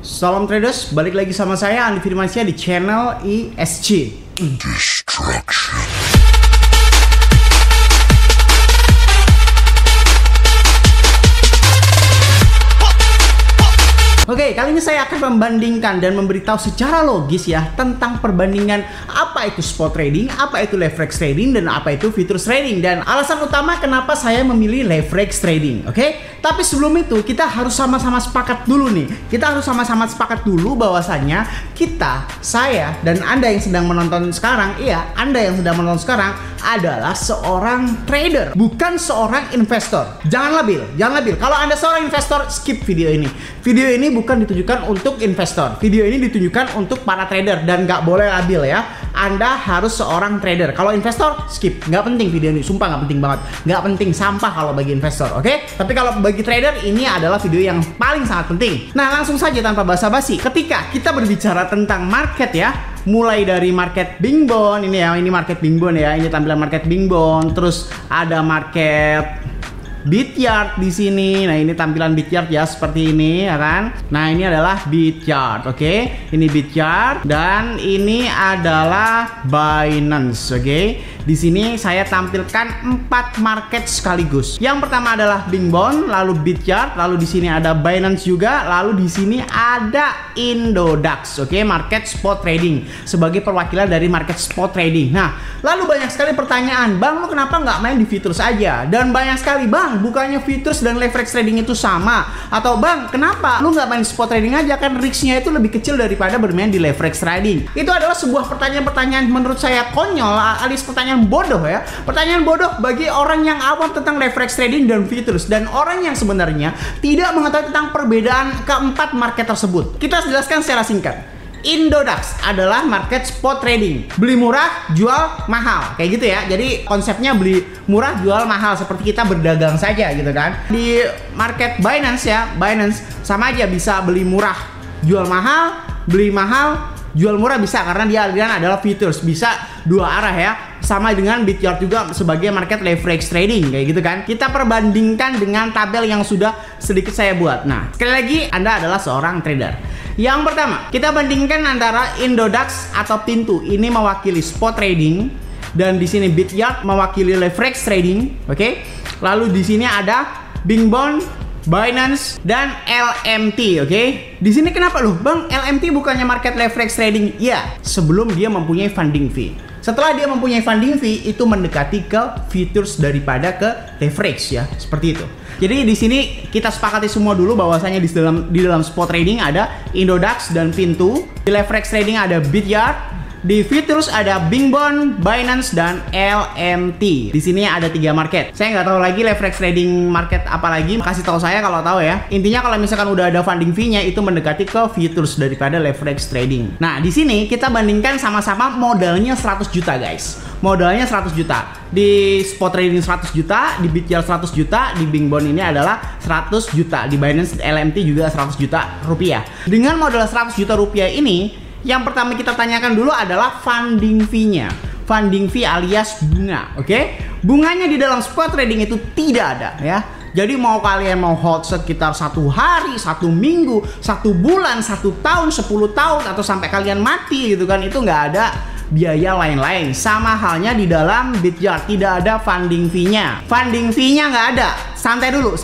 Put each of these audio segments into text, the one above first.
Salam traders, balik lagi sama saya Andi Firmansyah di channel ESG Destruction. Oke, kali ini saya akan membandingkan dan memberitahu secara logis ya tentang perbandingan apa itu spot trading, apa itu leverage trading, dan apa itu futures trading. Dan alasan utama kenapa saya memilih leverage trading, oke? Tapi sebelum itu kita harus sama-sama sepakat dulu nih. Kita harus sama-sama sepakat dulu bahwasannya saya, dan Anda yang sedang menonton sekarang, Anda yang sedang menonton sekarang adalah seorang trader, bukan seorang investor. Jangan labil. Kalau Anda seorang investor, skip video ini. Video ini bukan ditujukan untuk investor. Video ini ditujukan untuk para trader dan nggak boleh labil ya. Anda harus seorang trader. Kalau investor, skip. Nggak penting video ini. Sumpah nggak penting banget. Nggak penting, sampah kalau bagi investor, oke? Tapi kalau bagi trader, ini adalah video yang paling sangat penting. Nah, langsung saja tanpa basa-basi. Ketika kita berbicara tentang market ya, mulai dari market Bing Bond ini ya, ini market Bing Bond ya, ini tampilan market Bing Bond, terus ada market Bityard di sini. Nah, ini tampilan Bityard ya, seperti ini ya kan. Nah, ini adalah Bityard, oke? Ini Bityard dan ini adalah Binance, oke? Di sini saya tampilkan 4 market sekaligus. Yang pertama adalah Bing Bond, lalu Bityard, lalu di sini ada Binance juga, lalu di sini ada Indodax, oke? Market spot trading sebagai perwakilan dari market spot trading. Nah, lalu banyak sekali pertanyaan, "Bang, lu kenapa nggak main di futures aja?" Dan banyak sekali, "Bang, bukannya futures dan leverage trading itu sama?" Atau, "Bang, kenapa lu nggak main spot trading aja? Kan risknya itu lebih kecil daripada bermain di leverage trading." Itu adalah sebuah pertanyaan-pertanyaan menurut saya konyol, alias pertanyaan bodoh ya. Pertanyaan bodoh bagi orang yang awam tentang leverage trading dan futures, dan orang yang sebenarnya tidak mengetahui tentang perbedaan keempat market tersebut. Kita jelaskan secara singkat. Indodax adalah market spot trading, beli murah, jual mahal, kayak gitu ya. Jadi konsepnya beli murah, jual mahal, seperti kita berdagang saja gitu kan. Di market Binance ya, Binance sama aja, bisa beli murah, jual mahal, beli mahal, jual murah bisa, karena dia aliran adalah futures, bisa dua arah ya. Sama dengan Bityard juga sebagai market leverage trading, kayak gitu kan. Kita perbandingkan dengan tabel yang sudah sedikit saya buat. Nah, sekali lagi, Anda adalah seorang trader. Yang pertama, kita bandingkan antara Indodax atau Pintu. Ini mewakili spot trading, dan di sini Bityard mewakili leverage trading, oke? Lalu di sini ada Bing Bond, Binance, dan LMT, oke? Di sini kenapa loh, "Bang, LMT bukannya market leverage trading?" Ya, sebelum dia mempunyai funding fee. Setelah dia mempunyai funding fee, itu mendekati ke futures daripada ke leverage ya, seperti itu. Jadi di sini kita sepakati semua dulu bahwasanya di dalam spot trading ada Indodax dan Pintu, di leverage trading ada Bityard, di futures ada Bing Bond, Binance, dan LMT. Di sini ada 3 market. Saya nggak tahu lagi leverage trading market apa lagi. Kasih tahu saya kalau tahu ya. Intinya kalau misalkan udah ada funding fee-nya, itu mendekati ke futures daripada leverage trading. Nah, di sini kita bandingkan sama-sama modalnya 100 juta guys. Modalnya 100 juta. Di spot trading 100 juta, di Bityard 100 juta, di Bing Bond ini adalah 100 juta, di Binance LMT juga 100 juta rupiah. Dengan modal 100 juta rupiah ini, yang pertama kita tanyakan dulu adalah funding fee-nya. Funding fee alias bunga, oke? Bunganya di dalam spot trading itu tidak ada ya. Jadi mau kalian mau hold sekitar 1 hari, 1 minggu, 1 bulan, 1 tahun, 10 tahun, atau sampai kalian mati gitu kan, itu nggak ada biaya lain-lain. Sama halnya di dalam Bityard, tidak ada funding fee-nya. Funding fee-nya nggak ada. Santai dulu.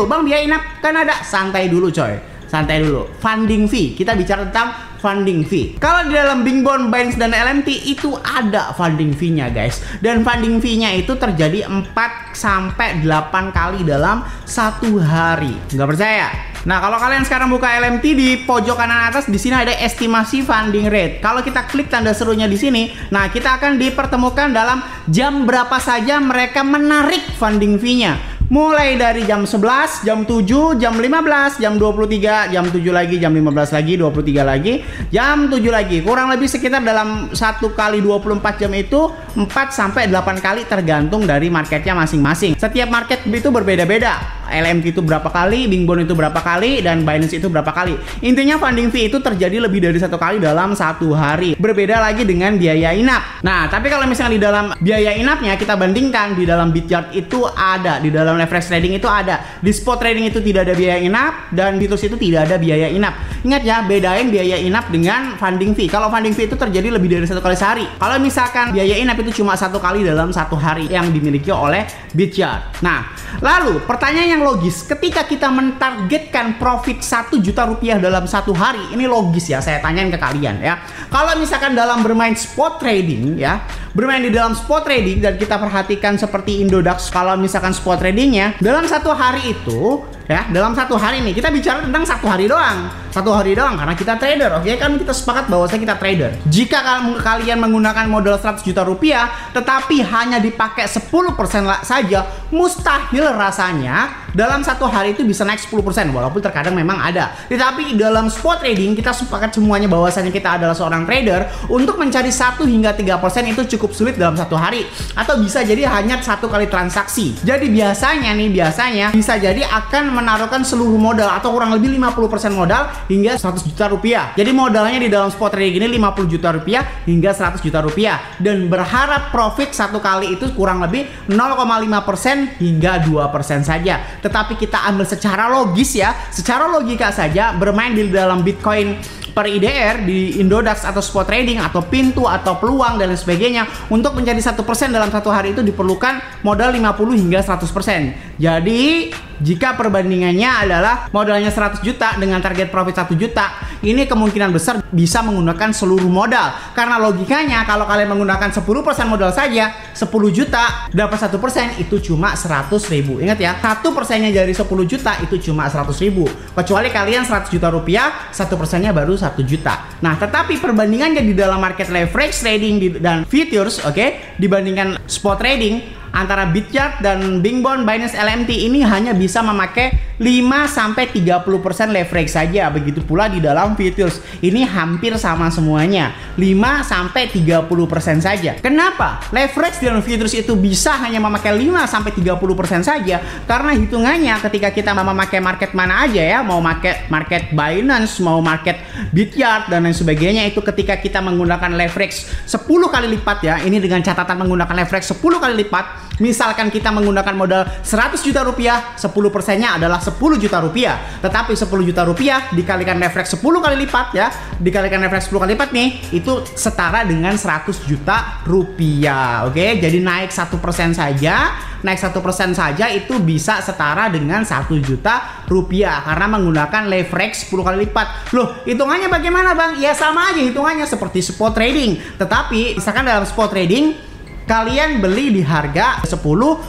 "Bang, biaya inap kan ada." Santai dulu coy. Santai dulu. Funding fee, kita bicara tentang funding fee. Kalau di dalam Bing Bond, Binance, dan LMT itu ada funding fee-nya guys. Dan funding fee-nya itu terjadi 4-8 kali dalam 1 hari. Nggak percaya? Nah, kalau kalian sekarang buka LMT, di pojok kanan atas di sini ada estimasi funding rate. Kalau kita klik tanda serunya di sini, nah kita akan dipertemukan dalam jam berapa saja mereka menarik funding fee-nya. Mulai dari jam 11, jam 7, jam 15, jam 23, jam 7 lagi, jam 15 lagi, 23 lagi, jam 7 lagi. Kurang lebih sekitar dalam 1 kali 24 jam itu 4-8 kali tergantung dari marketnya masing-masing. Setiap market itu berbeda-beda. LMT itu berapa kali, Bingbond itu berapa kali, dan Binance itu berapa kali. Intinya funding fee itu terjadi lebih dari 1 kali dalam 1 hari. Berbeda lagi dengan biaya inap. Nah, tapi kalau misalnya di dalam biaya inapnya kita bandingkan, di dalam Bityard itu ada, di dalam leverage trading itu ada, di spot trading itu tidak ada biaya inap, dan Bitrus itu tidak ada biaya inap. Ingat ya, bedain biaya inap dengan funding fee. Kalau funding fee itu terjadi lebih dari 1 kali sehari. Kalau misalkan biaya inap itu cuma 1 kali dalam 1 hari yang dimiliki oleh Bityard. Nah, lalu pertanyaan yang logis, ketika kita mentargetkan profit 1 juta rupiah dalam 1 hari, ini logis ya, saya tanyain ke kalian ya. Kalau misalkan dalam bermain spot trading ya, bermain di dalam spot trading, dan kita perhatikan seperti Indodax, kalau misalkan spot tradingnya dalam 1 hari itu ya, dalam 1 hari nih, kita bicara tentang 1 hari doang, 1 hari doang karena kita trader, oke kan, kita sepakat bahwa kita trader. Jika kalian menggunakan modal 100 juta rupiah tetapi hanya dipakai 10% saja, mustahil rasanya dalam 1 hari itu bisa naik 10%, walaupun terkadang memang ada. Tetapi dalam spot trading kita sepakat semuanya bahwasanya kita adalah seorang trader, untuk mencari 1 hingga 3% itu cukup sulit dalam 1 hari, atau bisa jadi hanya 1 kali transaksi. Jadi biasanya bisa jadi akan menaruhkan seluruh modal atau kurang lebih 50% modal hingga 100 juta rupiah. Jadi modalnya di dalam spot trading ini 50 juta rupiah hingga 100 juta rupiah, dan berharap profit 1 kali itu kurang lebih 0,5% hingga 2% saja. Tetapi kita ambil secara logis ya, secara logika saja, bermain di dalam Bitcoin per IDR di Indodax atau spot trading atau pintu atau peluang dan lain sebagainya, untuk menjadi 1% dalam 1 hari itu diperlukan modal 50 hingga 100%. Jadi jika perbandingannya adalah modalnya 100 juta dengan target profit 1 juta, ini kemungkinan besar bisa menggunakan seluruh modal. Karena logikanya kalau kalian menggunakan 10% modal saja, 10 juta dapat 1% itu cuma 100.000. Ingat ya, 1%-nya dari 10 juta itu cuma 100.000. Kecuali kalian 100 juta rupiah, 1%-nya baru 1 juta. Nah, tetapi perbandingannya di dalam market leverage trading dan futures, oke, dibandingkan spot trading antara Bityard dan Bingbond, Binance, LMT ini hanya bisa memakai 5-30% leverage saja. Begitu pula di dalam futures, ini hampir sama semuanya, 5-30% saja. Kenapa leverage dalam futures itu bisa hanya memakai 5-30% saja? Karena hitungannya ketika kita memakai market mana aja ya, mau market Binance, mau market Bityard dan lain sebagainya, itu ketika kita menggunakan leverage 10 kali lipat ya, ini dengan catatan menggunakan leverage 10 kali lipat. Misalkan kita menggunakan modal 100 juta rupiah, 10%-nya adalah 10 juta rupiah. Tetapi 10 juta rupiah dikalikan leverage 10 kali lipat ya, dikalikan leverage 10 kali lipat nih, itu setara dengan 100 juta rupiah. Oke, jadi naik 1% saja, naik 1% saja itu bisa setara dengan 1 juta rupiah karena menggunakan leverage 10 kali lipat. Loh, hitungannya bagaimana Bang? Ya sama aja hitungannya seperti spot trading. Tetapi misalkan dalam spot trading kalian beli di harga 10,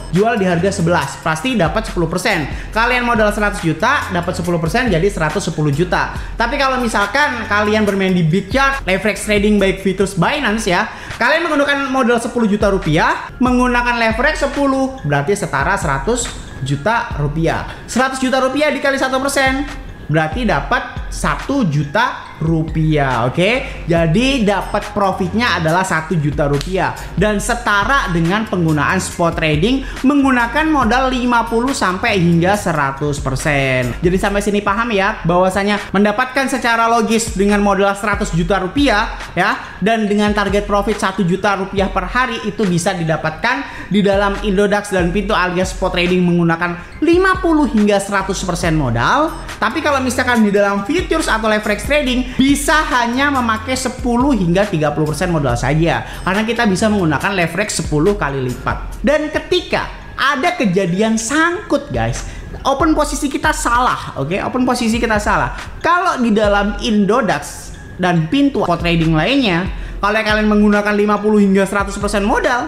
jual di harga 11, pasti dapat 10%. Kalian modal 100 juta, dapat 10%, jadi 110 juta. Tapi kalau misalkan kalian bermain di Bityard, leverage trading baik futures Binance ya, kalian menggunakan modal 10 juta rupiah, menggunakan leverage 10, berarti setara 100 juta rupiah. 100 juta rupiah dikali 1%, berarti dapat 1 juta rupiah. Oke, jadi dapat profitnya adalah 1 juta rupiah, dan setara dengan penggunaan spot trading menggunakan modal 50 sampai hingga 100%. Jadi sampai sini paham ya bahwasanya mendapatkan secara logis dengan modal 100 juta rupiah ya, dan dengan target profit 1 juta rupiah per hari itu bisa didapatkan di dalam Indodax dan pintu alias spot trading menggunakan 50 hingga 100% modal. Tapi kalau misalkan di dalam futures atau leverage trading bisa hanya memakai 10 hingga 30% modal saja, karena kita bisa menggunakan leverage 10 kali lipat. Dan ketika ada kejadian sangkut guys, open posisi kita salah, oke, open posisi kita salah. Kalau di dalam Indodax dan pintu spot trading lainnya, kalau kalian menggunakan 50 hingga 100% modal,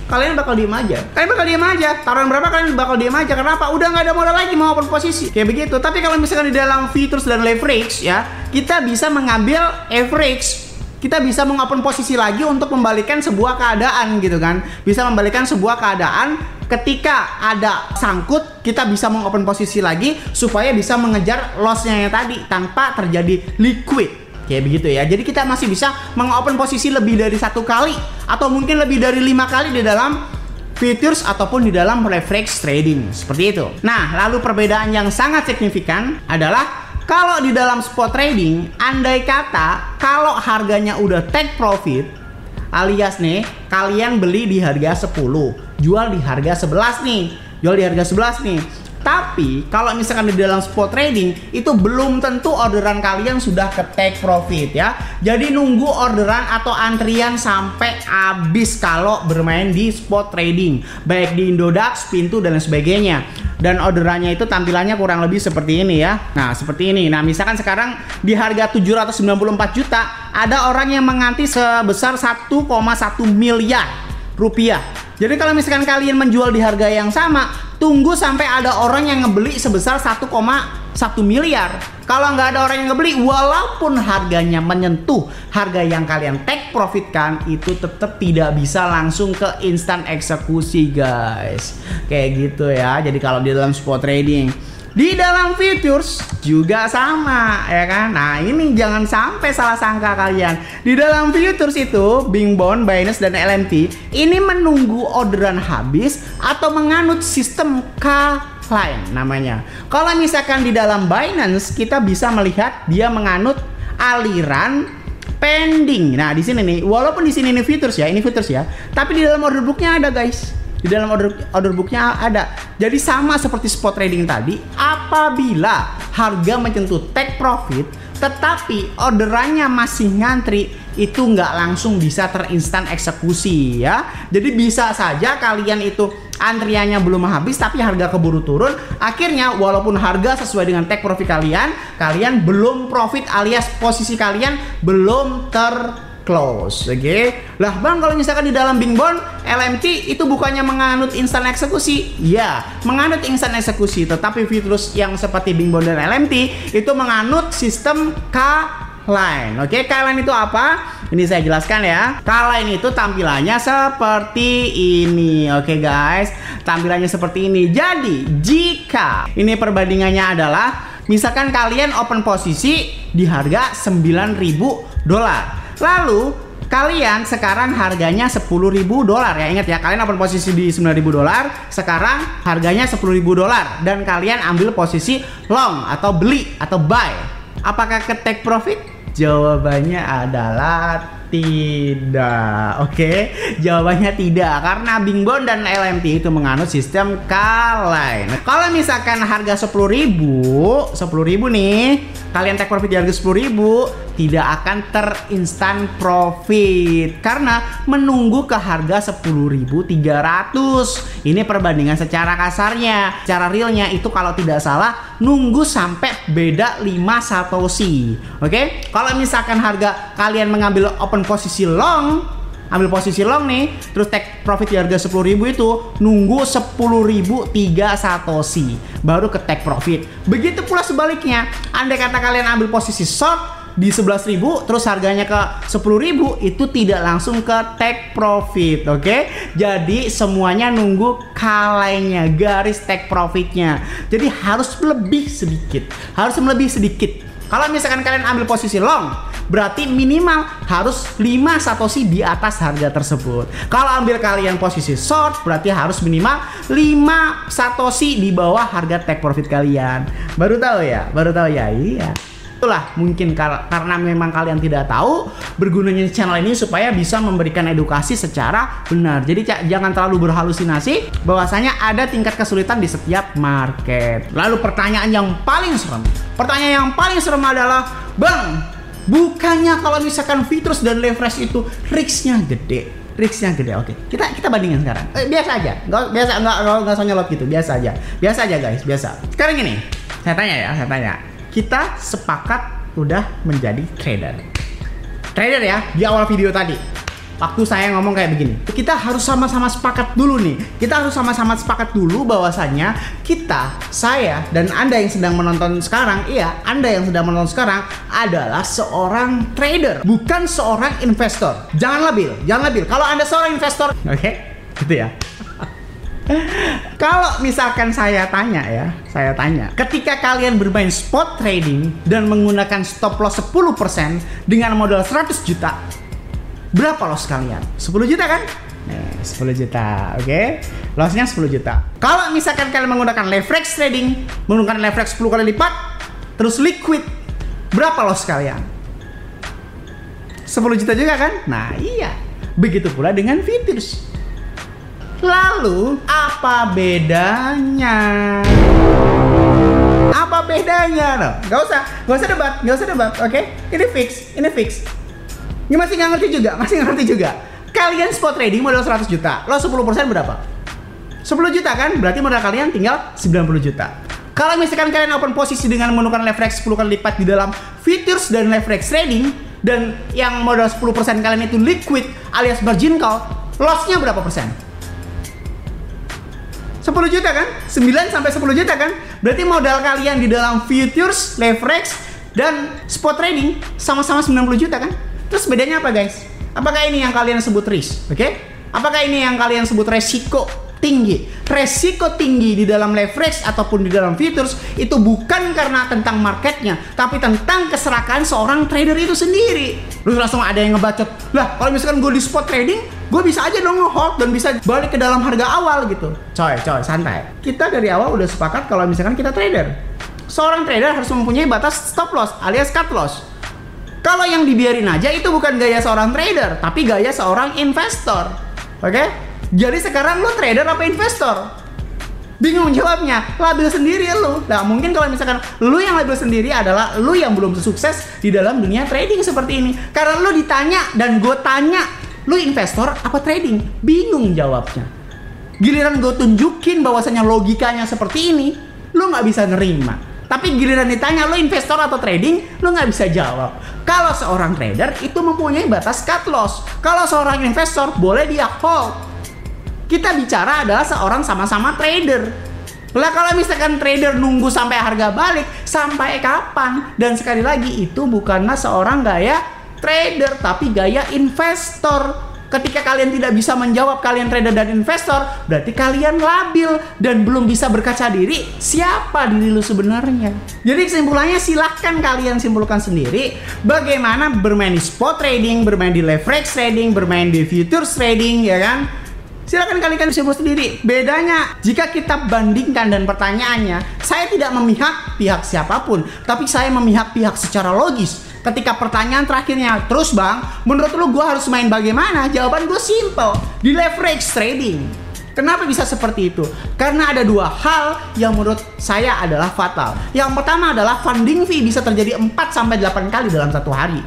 kalian bakal diem aja. Kalian bakal diem aja. Taruhan berapa kalian bakal diem aja. Kenapa? Udah nggak ada modal lagi mau open posisi. Kayak begitu. Tapi kalau misalkan di dalam futures dan leverage ya, kita bisa mengambil average. Kita bisa mengopen posisi lagi untuk membalikan sebuah keadaan gitu kan. Bisa membalikan sebuah keadaan ketika ada sangkut, kita bisa mengopen posisi lagi supaya bisa mengejar lossnya yang tadi tanpa terjadi liquid. Kayak begitu ya. Jadi kita masih bisa mengopen posisi lebih dari 1 kali atau mungkin lebih dari 5 kali di dalam futures ataupun di dalam leverage trading. Seperti itu. Nah, lalu perbedaan yang sangat signifikan adalah kalau di dalam spot trading, andai kata kalau harganya udah take profit, alias nih, kalian beli di harga 10, jual di harga 11 nih. Jual di harga 11 nih. Tapi kalau misalkan di dalam spot trading itu belum tentu orderan kalian sudah ke take profit ya. Jadi nunggu orderan atau antrian sampai habis kalau bermain di spot trading, baik di Indodax, Pintu dan sebagainya. Dan orderannya itu tampilannya kurang lebih seperti ini ya. Nah, seperti ini. Nah, misalkan sekarang di harga 794 juta ada orang yang mengantri sebesar 1,1 miliar rupiah. Jadi kalau misalkan kalian menjual di harga yang sama, tunggu sampai ada orang yang ngebeli sebesar 1,1 miliar. Kalau nggak ada orang yang ngebeli, walaupun harganya menyentuh harga yang kalian take profit kan, itu tetap tidak bisa langsung ke instan eksekusi guys. Kayak gitu ya. Jadi kalau di dalam spot trading, di dalam futures juga sama ya kan. Nah, ini jangan sampai salah sangka kalian. Di dalam futures itu Bingbond, Binance dan LMT ini menunggu orderan habis atau menganut sistem K-line namanya. Kalau misalkan di dalam Binance kita bisa melihat dia menganut aliran pending. Nah, di sini nih, walaupun di sini ini futures ya, tapi di dalam order booknya ada guys. Di dalam order booknya ada. Jadi sama seperti spot trading tadi, apabila harga menyentuh take profit tetapi orderannya masih ngantri, itu nggak langsung bisa terinstan eksekusi ya. Jadi bisa saja kalian itu antriannya belum habis tapi harga keburu turun, akhirnya walaupun harga sesuai dengan take profit kalian belum profit alias posisi kalian belum close, oke? Lah bang, kalau misalkan di dalam Bingbond, LMT itu bukannya menganut instan eksekusi? Ya, menganut instan eksekusi, tetapi futures yang seperti Bingbond dan LMT itu menganut sistem K-line, oke? K-line itu apa? Ini saya jelaskan ya. K-line itu tampilannya seperti ini, oke guys? Tampilannya seperti ini. Jadi, jika ini perbandingannya adalah, misalkan kalian open posisi di harga $9.000. Lalu kalian sekarang harganya $10.000 ya. Ingat ya, kalian open posisi di $9.000, sekarang harganya $10.000 dan kalian ambil posisi long atau beli atau buy. Apakah ke take profit? Jawabannya adalah tidak. Oke, jawabannya tidak karena Bingbond dan LMT itu menganut sistem K-line. Kalau misalkan harga 10.000 nih, kalian take profit di harga 10.000, tidak akan terinstan profit karena menunggu ke harga 10.300. Ini perbandingan secara kasarnya. Secara realnya itu kalau tidak salah nunggu sampai beda 5 satoshi. Oke? Kalau misalkan harga kalian mengambil open posisi long, ambil posisi long nih, terus take profit di harga 10.000 itu nunggu 10.003 satoshi baru ke take profit. Begitu pula sebaliknya, andai kata kalian ambil posisi short di 11.000 terus harganya ke 10.000, itu tidak langsung ke take profit, oke? Jadi semuanya nunggu K-line-nya, garis take profitnya. Jadi harus lebih sedikit. Kalau misalkan kalian ambil posisi long, berarti minimal harus 5 satoshi di atas harga tersebut. Kalau ambil kalian posisi short, berarti harus minimal 5 satoshi di bawah harga take profit kalian. Baru tahu ya? Iya. Itulah mungkin karena memang kalian tidak tahu, bergunanya channel ini supaya bisa memberikan edukasi secara benar. Jadi jangan terlalu berhalusinasi bahwasanya ada tingkat kesulitan di setiap market. Lalu pertanyaan yang paling serem adalah, bang, bukannya kalau misalkan futures dan leverage itu risknya gede? Oke, kita bandingin sekarang. Biasa aja, nggak usah nyolot gitu, biasa aja guys, biasa. Sekarang gini, saya tanya. Kita sepakat udah menjadi trader ya, di awal video tadi waktu saya ngomong kayak begini, kita harus sama-sama sepakat dulu bahwasanya saya dan Anda yang sedang menonton sekarang, adalah seorang trader, bukan seorang investor. Jangan labil. Kalau Anda seorang investor, oke, gitu ya. Kalau misalkan saya tanya, ketika kalian bermain spot trading dan menggunakan stop loss 10% dengan modal 100 juta, berapa loss kalian? 10 juta kan? 10 juta, oke? Lossnya 10 juta. Kalau misalkan kalian menggunakan leverage trading, menggunakan leverage 10 kali lipat, terus liquid, berapa loss kalian? 10 juta juga kan? Nah iya, begitu pula dengan futures. Lalu, apa bedanya? Apa bedanya? No, gak usah debat, oke? Ini fix. Ini masih nggak ngerti juga. Kalian spot trading modal 100 juta, lo 10% berapa? 10 juta kan? Berarti modal kalian tinggal 90 juta. Kalau misalkan kalian open posisi dengan menggunakan leverage 10 kali lipat di dalam futures dan leverage trading, dan yang modal 10% kalian itu liquid alias margin call, lossnya berapa persen? 10 juta kan? 9 sampai 10 juta kan? Berarti modal kalian di dalam futures, leverage, dan spot trading sama-sama 90 juta kan? Terus bedanya apa guys? Apakah ini yang kalian sebut risk? Oke? Apakah ini yang kalian sebut resiko tinggi? Resiko tinggi di dalam leverage ataupun di dalam futures itu bukan karena tentang marketnya, tapi tentang keserakaan seorang trader itu sendiri. Terus langsung ada yang ngebacot, lah kalau misalkan gue di spot trading, gue bisa aja dong nge-hold dan bisa balik ke dalam harga awal gitu. Coy, santai. Kita dari awal udah sepakat kalau misalkan kita trader, seorang trader harus mempunyai batas stop loss alias cut loss. Kalau yang dibiarin aja itu bukan gaya seorang trader, tapi gaya seorang investor. Oke? Jadi sekarang lu trader apa investor? Bingung jawabnya, label sendiri lu. Nah mungkin kalau misalkan lu yang label sendiri adalah lu yang belum sukses di dalam dunia trading seperti ini. Karena lu ditanya dan gue tanya, lu investor apa trading? Bingung jawabnya. Giliran gue tunjukin bahwasanya logikanya seperti ini, lu nggak bisa nerima. Tapi giliran ditanya lu investor atau trading, lu nggak bisa jawab. Kalau seorang trader itu mempunyai batas cut loss. Kalau seorang investor boleh dia hold. Kita bicara adalah seorang sama-sama trader. Lah kalau misalkan trader nunggu sampai harga balik, sampai kapan? Dan sekali lagi itu bukanlah seorang gaya trader, tapi gaya investor. Ketika kalian tidak bisa menjawab kalian trader dan investor, berarti kalian labil dan belum bisa berkaca diri siapa diri lu sebenarnya. Jadi kesimpulannya silahkan kalian simpulkan sendiri bagaimana bermain di spot trading, bermain di leverage trading, bermain di futures trading, ya kan? Silakan kalian simpul sendiri. Bedanya jika kita bandingkan dan pertanyaannya, saya tidak memihak pihak siapapun, tapi saya memihak pihak secara logis. Ketika pertanyaan terakhirnya, terus bang, menurut lu gue harus main bagaimana? Jawaban gue simple, di leverage trading. Kenapa bisa seperti itu? Karena ada dua hal yang menurut saya adalah fatal. Yang pertama adalah funding fee bisa terjadi 4-8 kali dalam satu hari.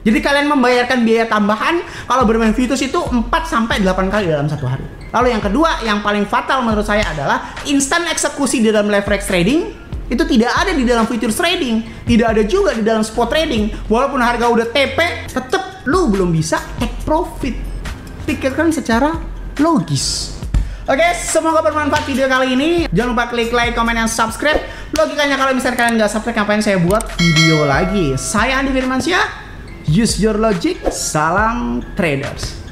Jadi kalian membayarkan biaya tambahan kalau bermain futures itu 4-8 kali dalam satu hari. Lalu yang kedua, yang paling fatal menurut saya adalah instant eksekusi di dalam leverage trading. Itu tidak ada di dalam futures trading, tidak ada juga di dalam spot trading. Walaupun harga udah TP, tetap lu belum bisa take profit. Pikirkan secara logis. Oke, semoga bermanfaat video kali ini. Jangan lupa klik like, comment, dan subscribe. Logikanya kalau misalnya kalian nggak subscribe, ngapain saya buat video lagi? Saya Andi Firmansyah. Use your logic. Salam traders.